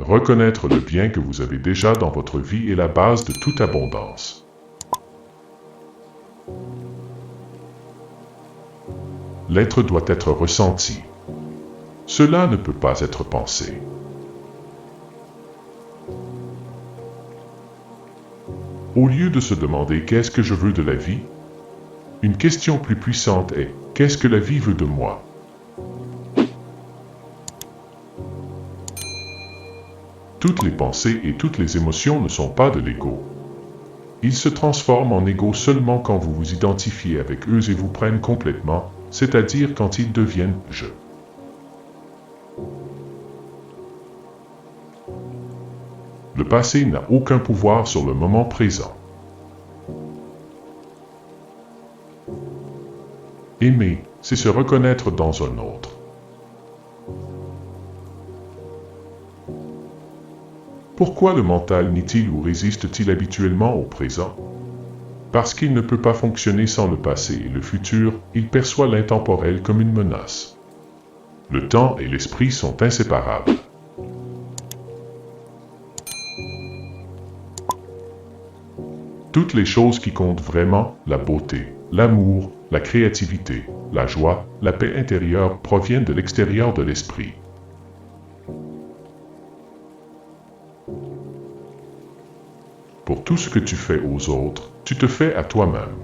Reconnaître le bien que vous avez déjà dans votre vie est la base de toute abondance. L'être doit être ressenti. Cela ne peut pas être pensé. Au lieu de se demander qu'est-ce que je veux de la vie, une question plus puissante est qu'est-ce que la vie veut de moi? Toutes les pensées et toutes les émotions ne sont pas de l'ego. Ils se transforment en ego seulement quand vous vous identifiez avec eux et vous prennent complètement, c'est-à-dire quand ils deviennent « je ». Le passé n'a aucun pouvoir sur le moment présent. Aimer, c'est se reconnaître dans un autre. Pourquoi le mental nie-t-il ou résiste-t-il habituellement au présent? Parce qu'il ne peut pas fonctionner sans le passé et le futur, il perçoit l'intemporel comme une menace. Le temps et l'esprit sont inséparables. Toutes les choses qui comptent vraiment, la beauté, l'amour, la créativité, la joie, la paix intérieure proviennent de l'extérieur de l'esprit. Pour tout ce que tu fais aux autres, tu te fais à toi-même.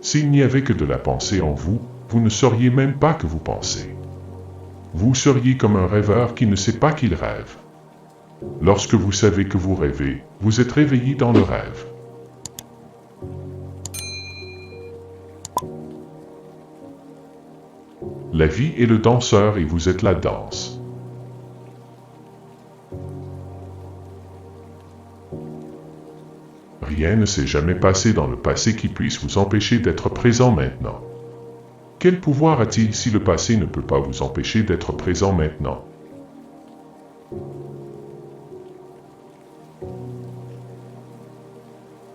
S'il n'y avait que de la pensée en vous, vous ne sauriez même pas que vous pensez. Vous seriez comme un rêveur qui ne sait pas qu'il rêve. Lorsque vous savez que vous rêvez, vous êtes réveillé dans le rêve. La vie est le danseur et vous êtes la danse. Rien ne s'est jamais passé dans le passé qui puisse vous empêcher d'être présent maintenant. Quel pouvoir a-t-il si le passé ne peut pas vous empêcher d'être présent maintenant?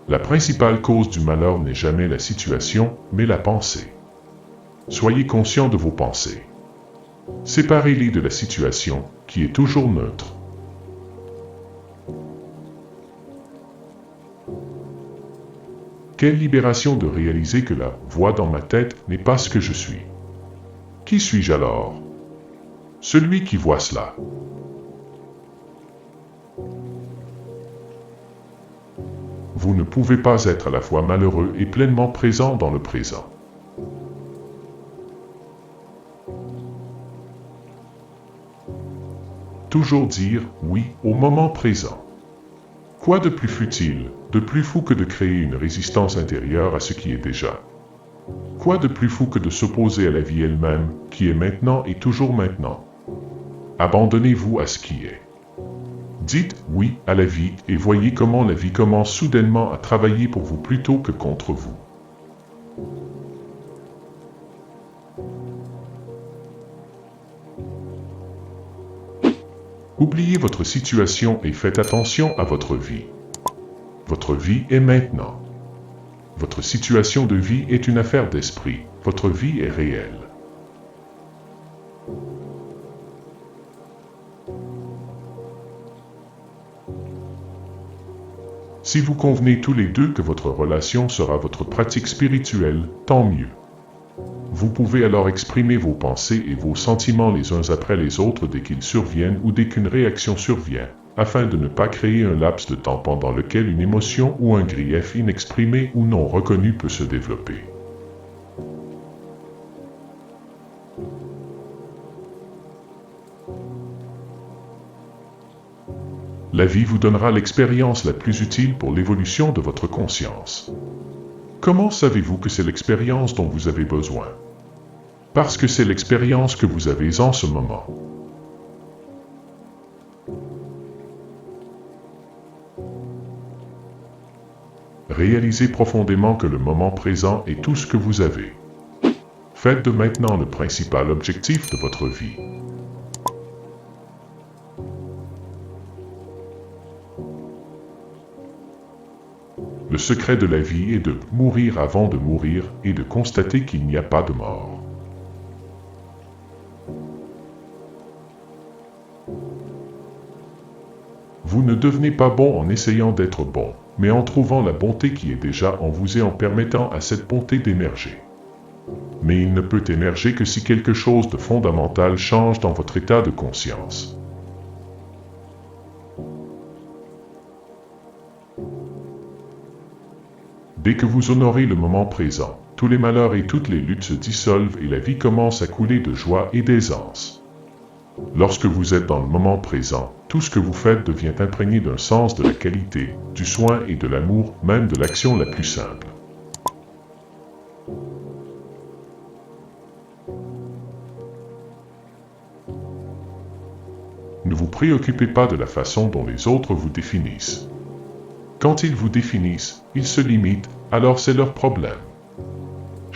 La principale cause du malheur n'est jamais la situation, mais la pensée. Soyez conscient de vos pensées. Séparez-les de la situation, qui est toujours neutre. Quelle libération de réaliser que la voix dans ma tête n'est pas ce que je suis. Qui suis-je alors? Celui qui voit cela. Vous ne pouvez pas être à la fois malheureux et pleinement présent dans le présent. Toujours dire oui au moment présent. Quoi de plus futile, de plus fou que de créer une résistance intérieure à ce qui est déjà? Quoi de plus fou que de s'opposer à la vie elle-même, qui est maintenant et toujours maintenant? Abandonnez-vous à ce qui est. Dites oui à la vie et voyez comment la vie commence soudainement à travailler pour vous plutôt que contre vous. Oubliez votre situation et faites attention à votre vie. Votre vie est maintenant. Votre situation de vie est une affaire d'esprit. Votre vie est réelle. Si vous convenez tous les deux que votre relation sera votre pratique spirituelle, tant mieux. Vous pouvez alors exprimer vos pensées et vos sentiments les uns après les autres dès qu'ils surviennent ou dès qu'une réaction survient, afin de ne pas créer un laps de temps pendant lequel une émotion ou un grief inexprimé ou non reconnu peut se développer. La vie vous donnera l'expérience la plus utile pour l'évolution de votre conscience. Comment savez-vous que c'est l'expérience dont vous avez besoin? Parce que c'est l'expérience que vous avez en ce moment. Réalisez profondément que le moment présent est tout ce que vous avez. Faites de maintenant le principal objectif de votre vie. Le secret de la vie est de mourir avant de mourir et de constater qu'il n'y a pas de mort. Vous ne devenez pas bon en essayant d'être bon, mais en trouvant la bonté qui est déjà en vous et en permettant à cette bonté d'émerger. Mais il ne peut émerger que si quelque chose de fondamental change dans votre état de conscience. Dès que vous honorez le moment présent, tous les malheurs et toutes les luttes se dissolvent et la vie commence à couler de joie et d'aisance. Lorsque vous êtes dans le moment présent, tout ce que vous faites devient imprégné d'un sens de la qualité, du soin et de l'amour, même de l'action la plus simple. Ne vous préoccupez pas de la façon dont les autres vous définissent. Quand ils vous définissent, ils se limitent, alors c'est leur problème.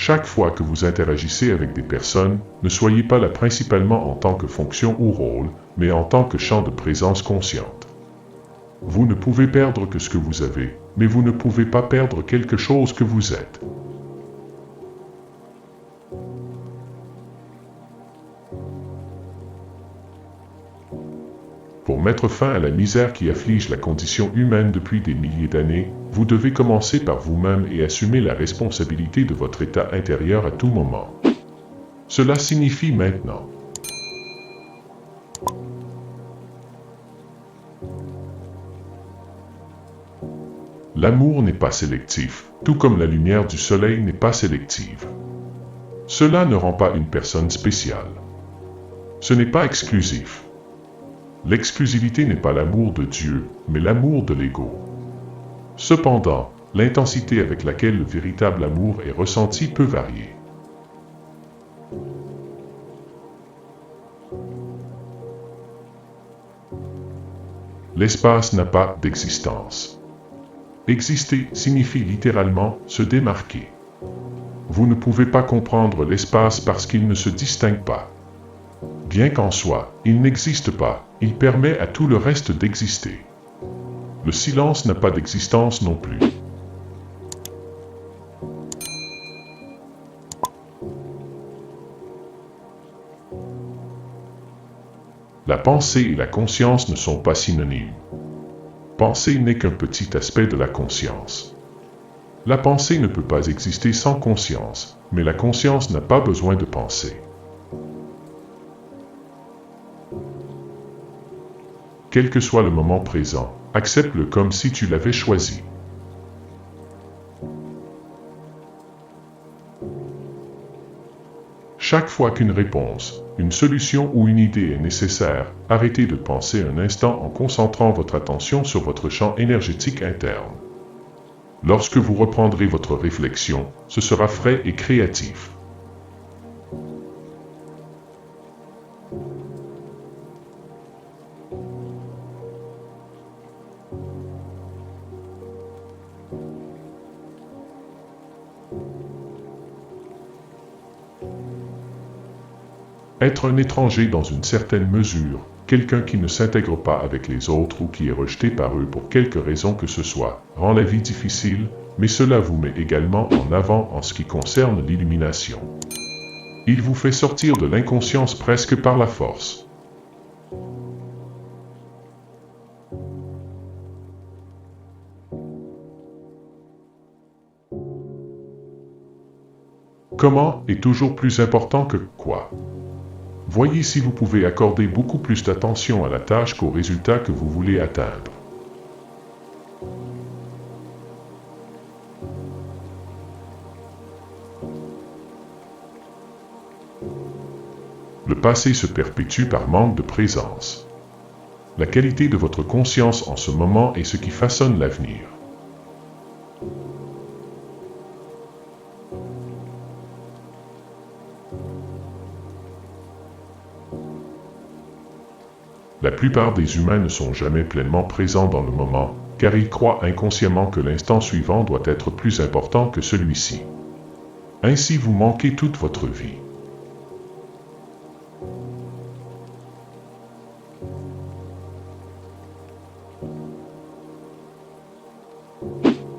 Chaque fois que vous interagissez avec des personnes, ne soyez pas là principalement en tant que fonction ou rôle, mais en tant que champ de présence consciente. Vous ne pouvez perdre que ce que vous avez, mais vous ne pouvez pas perdre quelque chose que vous êtes. Pour mettre fin à la misère qui afflige la condition humaine depuis des milliers d'années, vous devez commencer par vous-même et assumer la responsabilité de votre état intérieur à tout moment. Cela signifie maintenant. L'amour n'est pas sélectif, tout comme la lumière du soleil n'est pas sélective. Cela ne rend pas une personne spéciale. Ce n'est pas exclusif. L'exclusivité n'est pas l'amour de Dieu, mais l'amour de l'ego. Cependant, l'intensité avec laquelle le véritable amour est ressenti peut varier. L'espace n'a pas d'existence. Exister signifie littéralement se démarquer. Vous ne pouvez pas comprendre l'espace parce qu'il ne se distingue pas. Bien qu'en soi, il n'existe pas, il permet à tout le reste d'exister. Le silence n'a pas d'existence non plus. La pensée et la conscience ne sont pas synonymes. Penser n'est qu'un petit aspect de la conscience. La pensée ne peut pas exister sans conscience, mais la conscience n'a pas besoin de penser. Quel que soit le moment présent, accepte-le comme si tu l'avais choisi. Chaque fois qu'une réponse, une solution ou une idée est nécessaire, arrêtez de penser un instant en concentrant votre attention sur votre champ énergétique interne. Lorsque vous reprendrez votre réflexion, ce sera frais et créatif. Être un étranger dans une certaine mesure, quelqu'un qui ne s'intègre pas avec les autres ou qui est rejeté par eux pour quelque raison que ce soit, rend la vie difficile, mais cela vous met également en avant en ce qui concerne l'illumination. Il vous fait sortir de l'inconscience presque par la force. Comment est toujours plus important que quoi? Voyez si vous pouvez accorder beaucoup plus d'attention à la tâche qu'au résultat que vous voulez atteindre. Le passé se perpétue par manque de présence. La qualité de votre conscience en ce moment est ce qui façonne l'avenir. La plupart des humains ne sont jamais pleinement présents dans le moment, car ils croient inconsciemment que l'instant suivant doit être plus important que celui-ci. Ainsi vous manquez toute votre vie.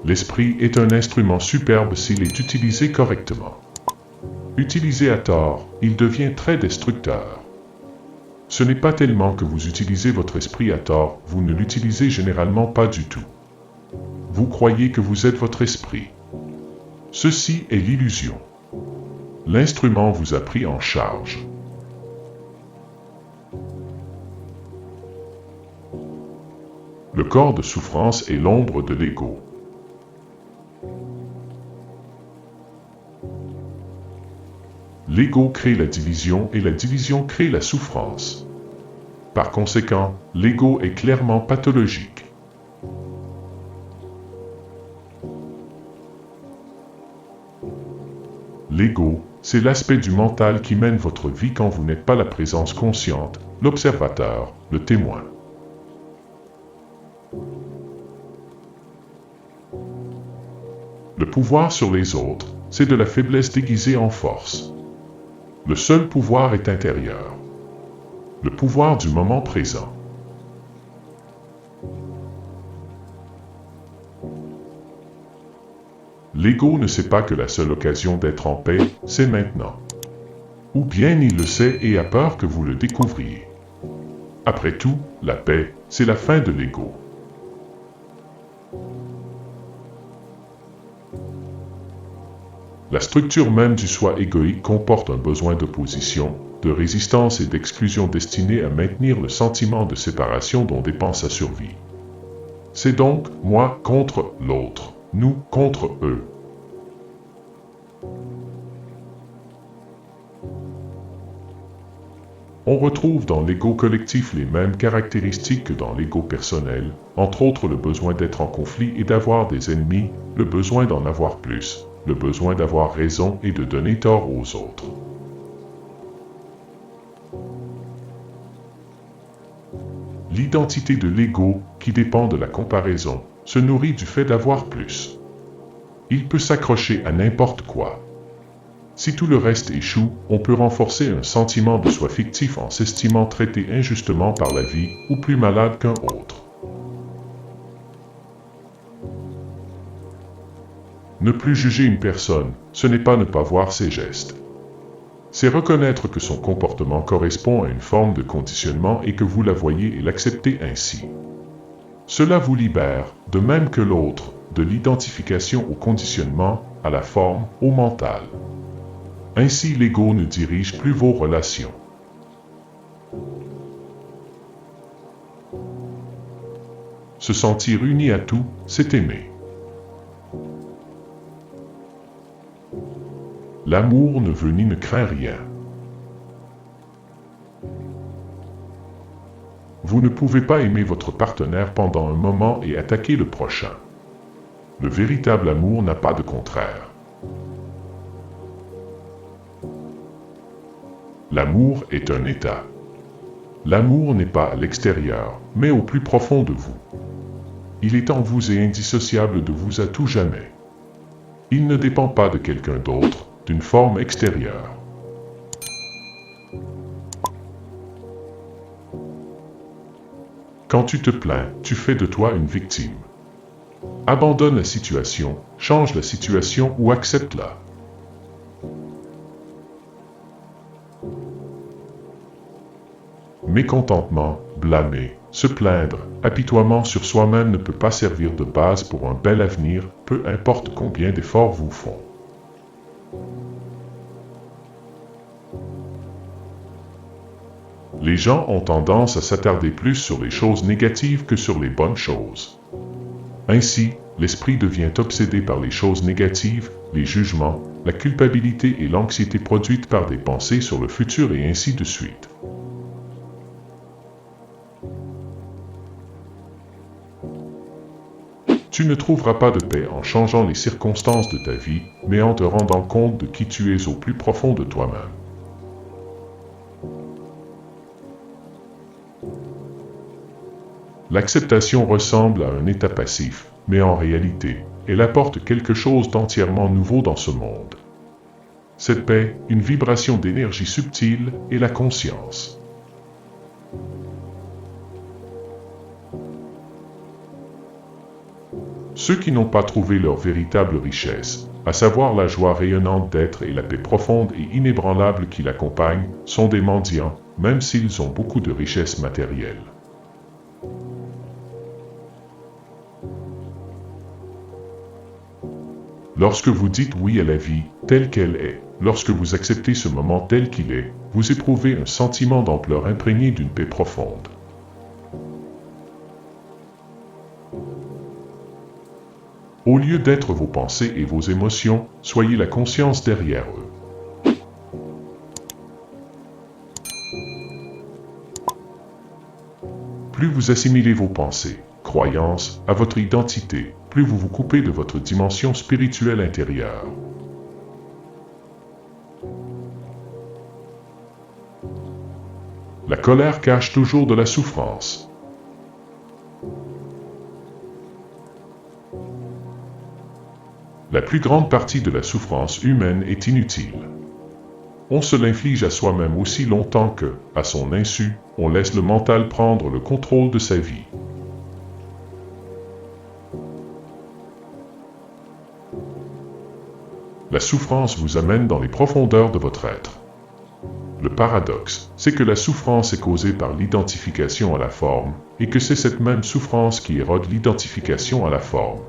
L'esprit est un instrument superbe s'il est utilisé correctement. Utilisé à tort, il devient très destructeur. Ce n'est pas tellement que vous utilisez votre esprit à tort, vous ne l'utilisez généralement pas du tout. Vous croyez que vous êtes votre esprit. Ceci est l'illusion. L'instrument vous a pris en charge. Le corps de souffrance est l'ombre de l'ego. L'ego crée la division et la division crée la souffrance. Par conséquent, l'ego est clairement pathologique. L'ego, c'est l'aspect du mental qui mène votre vie quand vous n'êtes pas la présence consciente, l'observateur, le témoin. Le pouvoir sur les autres, c'est de la faiblesse déguisée en force. Le seul pouvoir est intérieur. Le pouvoir du moment présent. L'ego ne sait pas que la seule occasion d'être en paix, c'est maintenant. Ou bien il le sait et a peur que vous le découvriez. Après tout, la paix, c'est la fin de l'ego. La structure même du soi égoïque comporte un besoin d'opposition, de résistance et d'exclusion destiné à maintenir le sentiment de séparation dont dépend sa survie. C'est donc moi contre l'autre, nous contre eux. On retrouve dans l'ego collectif les mêmes caractéristiques que dans l'ego personnel, entre autres le besoin d'être en conflit et d'avoir des ennemis, le besoin d'en avoir plus, le besoin d'avoir raison et de donner tort aux autres. L'identité de l'ego, qui dépend de la comparaison, se nourrit du fait d'avoir plus. Il peut s'accrocher à n'importe quoi. Si tout le reste échoue, on peut renforcer un sentiment de soi fictif en s'estimant traité injustement par la vie ou plus malade qu'un autre. Ne plus juger une personne, ce n'est pas ne pas voir ses gestes. C'est reconnaître que son comportement correspond à une forme de conditionnement et que vous la voyez et l'acceptez ainsi. Cela vous libère, de même que l'autre, de l'identification au conditionnement, à la forme, au mental. Ainsi l'ego ne dirige plus vos relations. Se sentir uni à tout, c'est aimer. L'amour ne veut ni ne craint rien. Vous ne pouvez pas aimer votre partenaire pendant un moment et attaquer le prochain. Le véritable amour n'a pas de contraire. L'amour est un état. L'amour n'est pas à l'extérieur, mais au plus profond de vous. Il est en vous et indissociable de vous à tout jamais. Il ne dépend pas de quelqu'un d'autre, d'une forme extérieure. Quand tu te plains, tu fais de toi une victime. Abandonne la situation, change la situation ou accepte-la. Mécontentement, blâmer, se plaindre, apitoiement sur soi-même ne peut pas servir de base pour un bel avenir, peu importe combien d'efforts vous font. Les gens ont tendance à s'attarder plus sur les choses négatives que sur les bonnes choses. Ainsi, l'esprit devient obsédé par les choses négatives, les jugements, la culpabilité et l'anxiété produites par des pensées sur le futur et ainsi de suite. Tu ne trouveras pas de paix en changeant les circonstances de ta vie, mais en te rendant compte de qui tu es au plus profond de toi-même. L'acceptation ressemble à un état passif, mais en réalité, elle apporte quelque chose d'entièrement nouveau dans ce monde. Cette paix, une vibration d'énergie subtile, est la conscience. Ceux qui n'ont pas trouvé leur véritable richesse, à savoir la joie rayonnante d'être et la paix profonde et inébranlable qui l'accompagne, sont des mendiants, même s'ils ont beaucoup de richesses matérielles. Lorsque vous dites oui à la vie telle qu'elle est, lorsque vous acceptez ce moment tel qu'il est, vous éprouvez un sentiment d'ampleur imprégné d'une paix profonde. Au lieu d'être vos pensées et vos émotions, soyez la conscience derrière eux. Plus vous assimilez vos pensées, croyances, à votre identité, plus vous vous coupez de votre dimension spirituelle intérieure. La colère cache toujours de la souffrance. La plus grande partie de la souffrance humaine est inutile. On se l'inflige à soi-même aussi longtemps que, à son insu, on laisse le mental prendre le contrôle de sa vie. La souffrance vous amène dans les profondeurs de votre être. Le paradoxe, c'est que la souffrance est causée par l'identification à la forme, et que c'est cette même souffrance qui érode l'identification à la forme.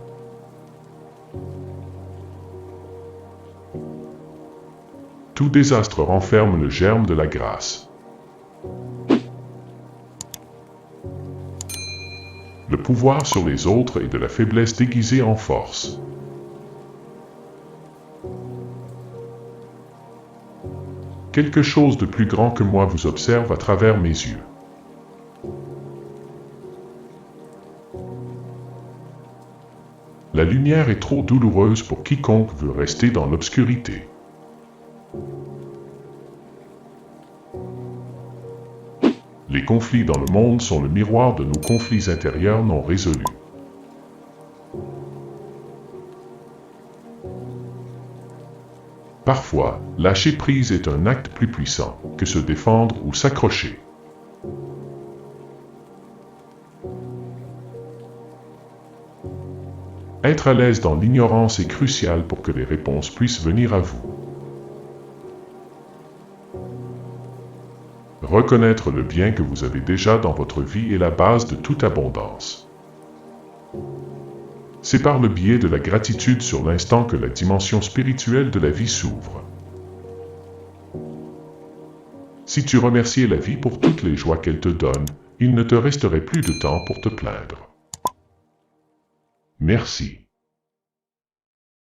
Tout désastre renferme le germe de la grâce. Le pouvoir sur les autres est de la faiblesse déguisée en force. Quelque chose de plus grand que moi vous observe à travers mes yeux. La lumière est trop douloureuse pour quiconque veut rester dans l'obscurité. Les conflits dans le monde sont le miroir de nos conflits intérieurs non résolus. Parfois, lâcher prise est un acte plus puissant que se défendre ou s'accrocher. Être à l'aise dans l'ignorance est crucial pour que les réponses puissent venir à vous. Reconnaître le bien que vous avez déjà dans votre vie est la base de toute abondance. C'est par le biais de la gratitude sur l'instant que la dimension spirituelle de la vie s'ouvre. Si tu remerciais la vie pour toutes les joies qu'elle te donne, il ne te resterait plus de temps pour te plaindre. Merci.